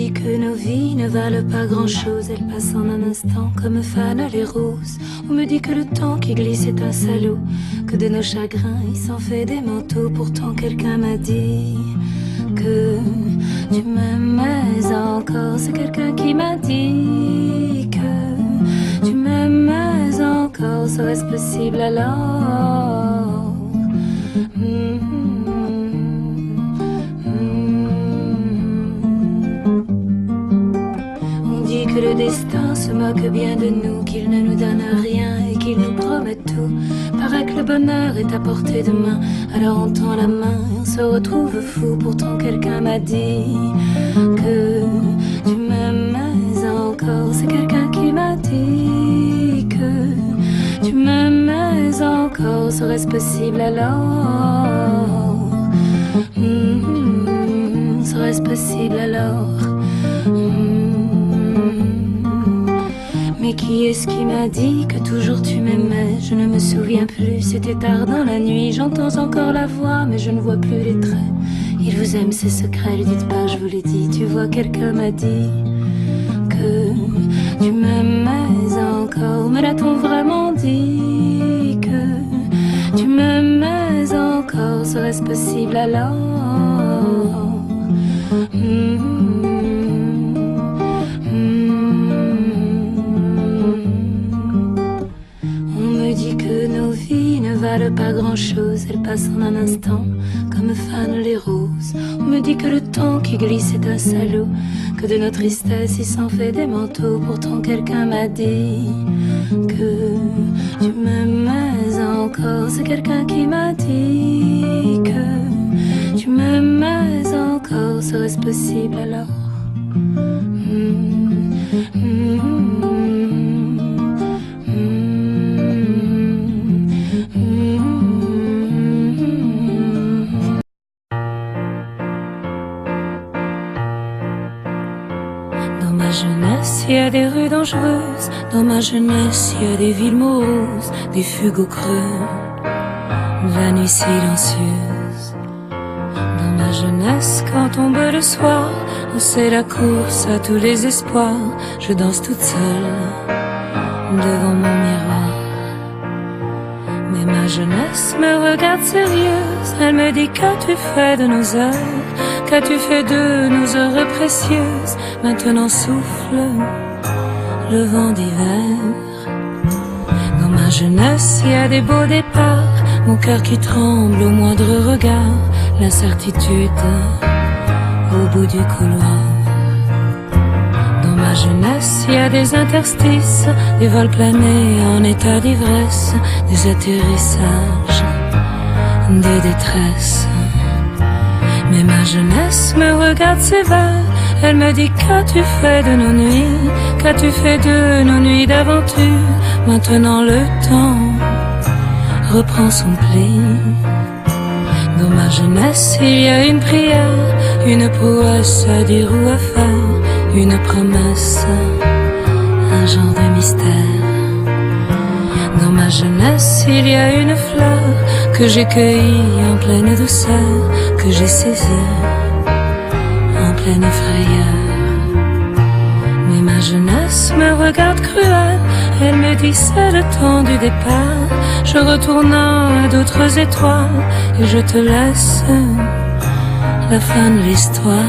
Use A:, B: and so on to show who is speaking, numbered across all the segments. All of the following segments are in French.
A: dit que nos vies ne valent pas grand-chose, elles passent en un instant comme fanent les roses. On me dit que le temps qui glisse est un salaud, que de nos chagrins il s'en fait des manteaux. Pourtant quelqu'un m'a dit que tu m'aimais encore. C'est quelqu'un qui m'a dit que tu m'aimais encore. Serait-ce possible alors? On dit que le destin se moque bien de nous, qu'il ne nous donne rien et qu'il nous promet tout. Paraît que le bonheur est à portée de main, alors on tend la main et on se retrouve fou. Pourtant quelqu'un m'a dit que tu m'aimais encore. C'est quelqu'un qui m'a dit que tu m'aimais encore. Serait-ce possible alors? Serait-ce possible alors? Mais qui est-ce qui m'a dit que toujours tu m'aimais? Je ne me souviens plus, c'était tard dans la nuit. J'entends encore la voix, mais je ne vois plus les traits. Il vous aime, ses secrets, lui dites pas, je vous l'ai dit. Tu vois, quelqu'un m'a dit que tu m'aimais encore. Me l'a-t-on vraiment dit que tu m'aimais encore? Serait-ce possible alors? Valent pas grand-chose, elles passent en un instant comme fanent les roses. On me dit que le temps qui glisse est un salaud, que de nos tristesses il s'en fait des manteaux. Pourtant quelqu'un m'a dit que tu m'aimais encore. C'est quelqu'un qui m'a dit que tu m'aimais encore. Serait-ce possible alors? Dans ma jeunesse, il y a des rues dangereuses. Dans ma jeunesse, il y a des villes moroses, des fugues au creux, la nuit silencieuse. Dans ma jeunesse, quand tombe le soir, on sait la course à tous les espoirs. Je danse toute seule devant mon miroir. Mais ma jeunesse me regarde sérieuse. Elle me dit: qu'as-tu fait de nos heures? Qu'as-tu fait de nos heures précieuses? Maintenant souffle le vent d'hiver. Dans ma jeunesse, il y a des beaux départs, mon cœur qui tremble au moindre regard, l'incertitude au bout du couloir. Dans ma jeunesse, il y a des interstices, des vols planés en état d'ivresse, des atterrissages, des détresses. Mais ma jeunesse me regarde sévère, elle me dit: qu'as-tu fait de nos nuits? Qu'as-tu fait de nos nuits d'aventure? Maintenant le temps reprend son pli. Dans ma jeunesse, il y a une prière, une prouesse à dire ou à faire, une promesse, un genre de mystère. Dans ma jeunesse, il y a une fleur que j'ai cueillie en pleine douceur, que j'ai saisie en pleine frayeur. Mais ma jeunesse me regarde cruelle, elle me dit: c'est le temps du départ. Je retourne à d'autres étoiles et je te laisse la fin de l'histoire.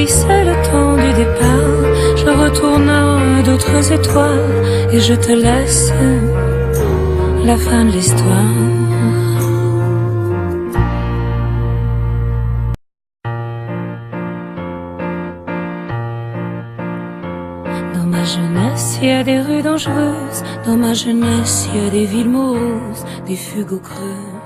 A: C'est le temps du départ. Je retourne à d'autres étoiles et je te laisse la fin de l'histoire. Dans ma jeunesse, il y a des rues dangereuses. Dans ma jeunesse, il y a des villes moroses, des fugues au creux.